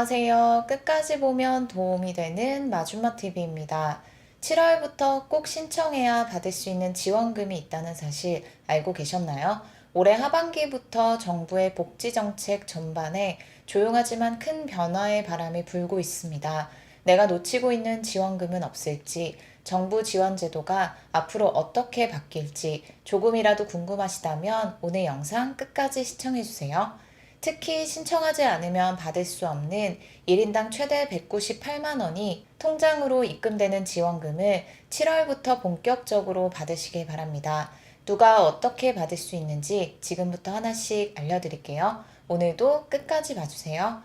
안녕하세요. 끝까지 보면 도움이 되는 마준마TV입니다. 7월부터 꼭 신청해야 받을 수 있는 지원금이 있다는 사실 알고 계셨나요? 올해 하반기부터 정부의 복지정책 전반에 조용하지만 큰 변화의 바람이 불고 있습니다. 내가 놓치고 있는 지원금은 없을지, 정부 지원 제도가 앞으로 어떻게 바뀔지 조금이라도 궁금하시다면 오늘 영상 끝까지 시청해주세요. 특히 신청하지 않으면 받을 수 없는 1인당 최대 198만 원이 통장으로 입금되는 지원금을 7월부터 본격적으로 받으시길 바랍니다. 누가 어떻게 받을 수 있는지 지금부터 하나씩 알려드릴게요. 오늘도 끝까지 봐주세요.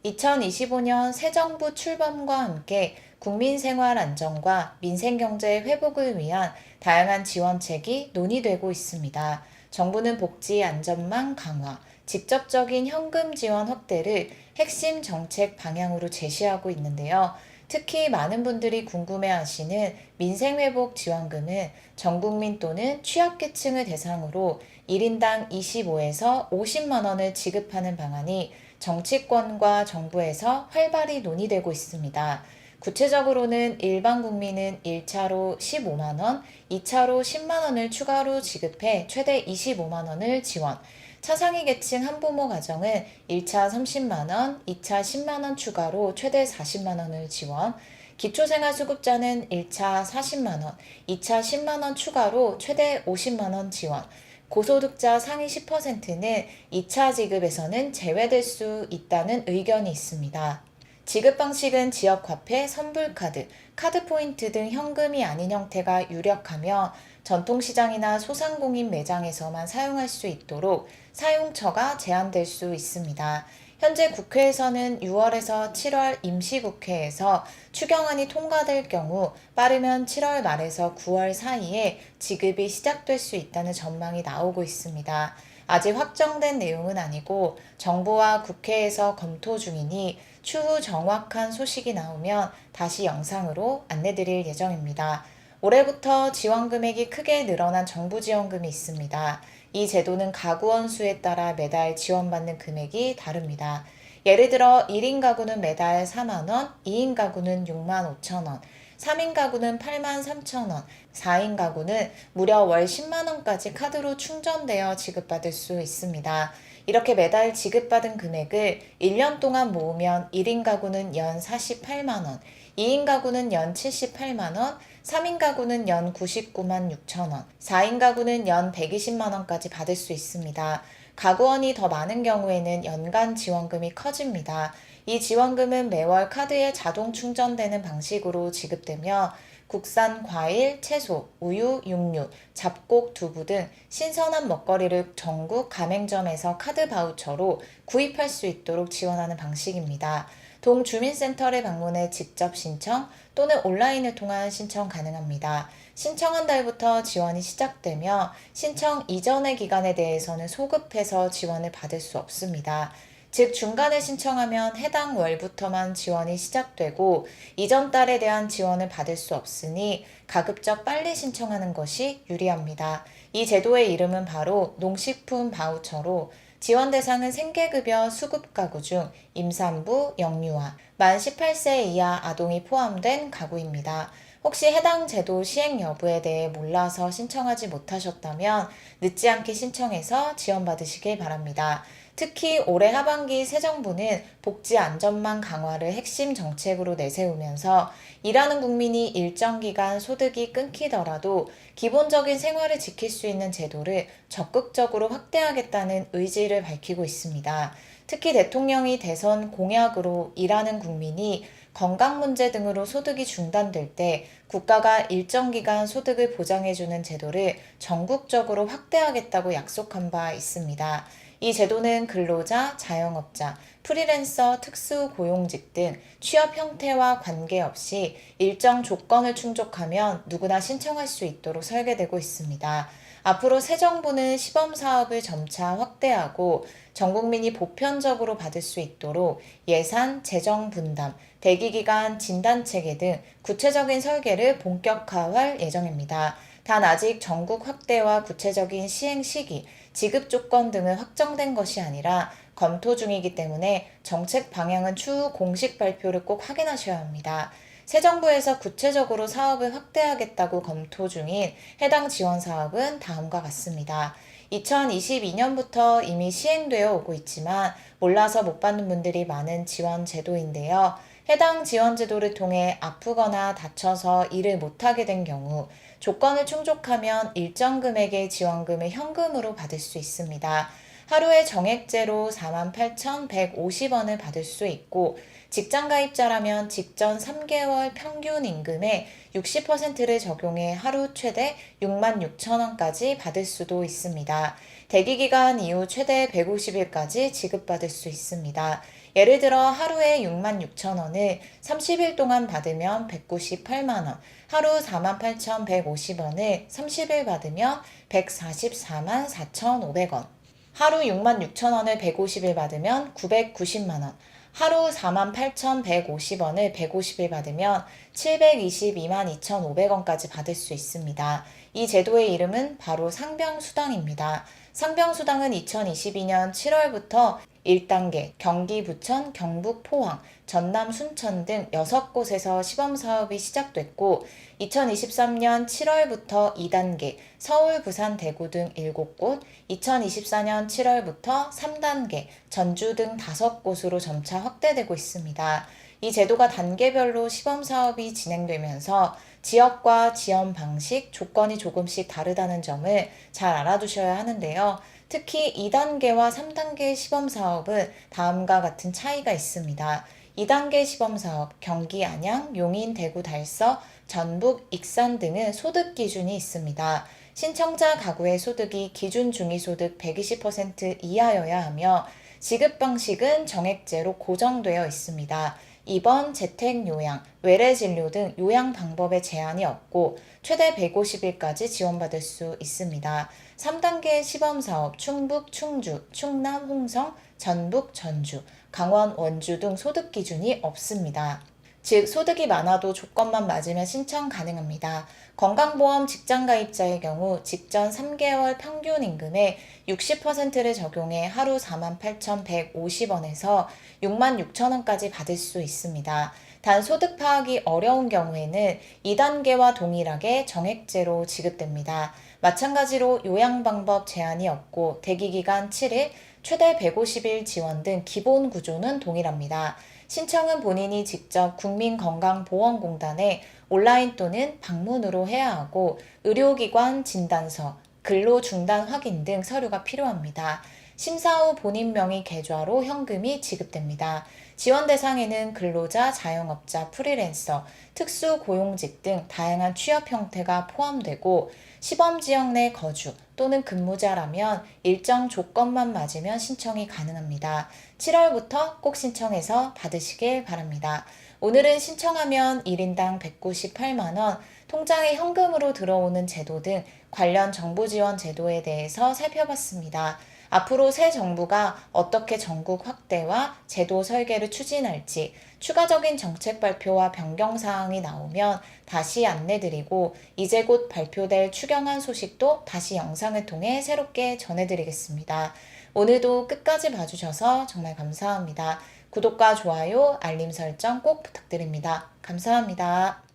2025년 새 정부 출범과 함께 국민 생활 안정과 민생 경제 회복을 위한 다양한 지원책이 논의되고 있습니다. 정부는 복지 안전망 강화, 직접적인 현금 지원 확대를 핵심 정책 방향으로 제시하고 있는데요. 특히 많은 분들이 궁금해하시는 민생회복 지원금은 전 국민 또는 취약계층을 대상으로 1인당 25에서 50만 원을 지급하는 방안이 정치권과 정부에서 활발히 논의되고 있습니다. 구체적으로는 일반 국민은 1차로 15만 원, 2차로 10만 원을 추가로 지급해 최대 25만 원을 지원. 차상위 계층 한부모 가정은 1차 30만 원, 2차 10만 원 추가로 최대 40만 원을 지원. 기초생활수급자는 1차 40만 원, 2차 10만 원 추가로 최대 50만 원 지원. 고소득자 상위 10%는 2차 지급에서는 제외될 수 있다는 의견이 있습니다. 지급 방식은 지역화폐, 선불카드, 카드포인트 등 현금이 아닌 형태가 유력하며 전통시장이나 소상공인 매장에서만 사용할 수 있도록 사용처가 제한될 수 있습니다. 현재 국회에서는 6월에서 7월 임시국회에서 추경안이 통과될 경우 빠르면 7월 말에서 9월 사이에 지급이 시작될 수 있다는 전망이 나오고 있습니다. 아직 확정된 내용은 아니고 정부와 국회에서 검토 중이니 추후 정확한 소식이 나오면 다시 영상으로 안내드릴 예정입니다. 올해부터 지원 금액이 크게 늘어난 정부 지원금이 있습니다. 이 제도는 가구 원수에 따라 매달 지원받는 금액이 다릅니다. 예를 들어 1인 가구는 매달 4만 원, 2인 가구는 6만 5천 원, 3인 가구는 8만 3천 원, 4인 가구는 무려 월 10만 원까지 카드로 충전되어 지급받을 수 있습니다. 이렇게 매달 지급받은 금액을 1년 동안 모으면 1인 가구는 연 48만 원, 2인 가구는 연 78만 원, 3인 가구는 연 99만 6천 원, 4인 가구는 연 120만 원까지 받을 수 있습니다. 가구원이 더 많은 경우에는 연간 지원금이 커집니다. 이 지원금은 매월 카드에 자동 충전되는 방식으로 지급되며 국산 과일, 채소, 우유, 육류, 잡곡, 두부 등 신선한 먹거리를 전국 가맹점에서 카드 바우처로 구입할 수 있도록 지원하는 방식입니다. 동주민센터를 방문해 직접 신청 또는 온라인을 통한 신청 가능합니다. 신청한 달부터 지원이 시작되며 신청 이전의 기간에 대해서는 소급해서 지원을 받을 수 없습니다. 즉 중간에 신청하면 해당 월부터만 지원이 시작되고 이전 달에 대한 지원을 받을 수 없으니 가급적 빨리 신청하는 것이 유리합니다. 이 제도의 이름은 바로 농식품 바우처로 지원 대상은 생계급여 수급가구 중 임산부, 영유아, 만 18세 이하 아동이 포함된 가구입니다. 혹시 해당 제도 시행 여부에 대해 몰라서 신청하지 못하셨다면 늦지 않게 신청해서 지원받으시길 바랍니다. 특히 올해 하반기 새 정부는 복지 안전망 강화를 핵심 정책으로 내세우면서 일하는 국민이 일정 기간 소득이 끊기더라도 기본적인 생활을 지킬 수 있는 제도를 적극적으로 확대하겠다는 의지를 밝히고 있습니다. 특히 대통령이 대선 공약으로 일하는 국민이 건강 문제 등으로 소득이 중단될 때 국가가 일정 기간 소득을 보장해주는 제도를 전국적으로 확대하겠다고 약속한 바 있습니다. 이 제도는 근로자, 자영업자, 프리랜서, 특수고용직 등 취업 형태와 관계없이 일정 조건을 충족하면 누구나 신청할 수 있도록 설계되고 있습니다. 앞으로 새 정부는 시범 사업을 점차 확대하고 전 국민이 보편적으로 받을 수 있도록 예산, 재정 분담, 대기기간 진단체계 등 구체적인 설계를 본격화할 예정입니다. 단 아직 전국 확대와 구체적인 시행 시기, 지급 조건 등은 확정된 것이 아니라 검토 중이기 때문에 정책 방향은 추후 공식 발표를 꼭 확인하셔야 합니다. 새 정부에서 구체적으로 사업을 확대하겠다고 검토 중인 해당 지원 사업은 다음과 같습니다. 2022년부터 이미 시행되어 오고 있지만 몰라서 못 받는 분들이 많은 지원 제도인데요. 해당 지원 제도를 통해 아프거나 다쳐서 일을 못하게 된 경우 조건을 충족하면 일정 금액의 지원금을 현금으로 받을 수 있습니다. 하루에 정액제로 48,150원을 받을 수 있고 직장가입자라면 직전 3개월 평균 임금의 60%를 적용해 하루 최대 66,000원까지 받을 수도 있습니다. 대기기간 이후 최대 150일까지 지급받을 수 있습니다. 예를 들어 하루에 66,000원을 30일 동안 받으면 198만원, 하루 48,150원을 30일 받으면 144만 4,500원, 하루 66,000원을 150일 받으면 990만원, 하루 48,150원을 150일 받으면 722만 2,500원까지 받을 수 있습니다. 이 제도의 이름은 바로 상병수당입니다. 상병수당은 2022년 7월부터 1단계 경기, 부천, 경북, 포항, 전남, 순천 등 6곳에서 시범사업이 시작됐고 2023년 7월부터 2단계 서울, 부산, 대구 등 7곳, 2024년 7월부터 3단계 전주 등 5곳으로 점차 확대되고 있습니다. 이 제도가 단계별로 시범사업이 진행되면서 지역과 지원 방식, 조건이 조금씩 다르다는 점을 잘 알아두셔야 하는데요. 특히 2단계와 3단계 시범사업은 다음과 같은 차이가 있습니다. 2단계 시범사업, 경기 안양, 용인, 대구, 달서, 전북, 익산 등은 소득 기준이 있습니다. 신청자 가구의 소득이 기준 중위소득 120% 이하여야 하며 지급 방식은 정액제로 고정되어 있습니다. 입원, 재택 요양, 외래 진료 등 요양 방법에 제한이 없고 최대 150일까지 지원받을 수 있습니다. 3단계 시범사업 충북, 충주, 충남, 홍성, 전북, 전주, 강원, 원주 등 소득 기준이 없습니다. 즉 소득이 많아도 조건만 맞으면 신청 가능합니다. 건강보험 직장가입자의 경우 직전 3개월 평균 임금의 60%를 적용해 하루 48,150원에서 66,000원까지 받을 수 있습니다. 단 소득 파악이 어려운 경우에는 2단계와 동일하게 정액제로 지급됩니다. 마찬가지로 요양 방법 제한이 없고 대기기간 7일, 최대 150일 지원 등 기본 구조는 동일합니다. 신청은 본인이 직접 국민건강보험공단에 온라인 또는 방문으로 해야 하고 의료기관 진단서, 근로중단 확인 등 서류가 필요합니다. 심사 후 본인 명의 계좌로 현금이 지급됩니다. 지원 대상에는 근로자, 자영업자, 프리랜서, 특수고용직 등 다양한 취업 형태가 포함되고 시범 지역 내 거주 또는 근무자라면 일정 조건만 맞으면 신청이 가능합니다. 7월부터 꼭 신청해서 받으시길 바랍니다. 오늘은 신청하면 1인당 198만원, 통장에 현금으로 들어오는 제도 등 관련 정부 지원 제도에 대해서 살펴봤습니다. 앞으로 새 정부가 어떻게 전국 확대와 제도 설계를 추진할지 추가적인 정책 발표와 변경 사항이 나오면 다시 안내드리고 이제 곧 발표될 추경안 소식도 다시 영상을 통해 새롭게 전해드리겠습니다. 오늘도 끝까지 봐주셔서 정말 감사합니다. 구독과 좋아요, 알림 설정 꼭 부탁드립니다. 감사합니다.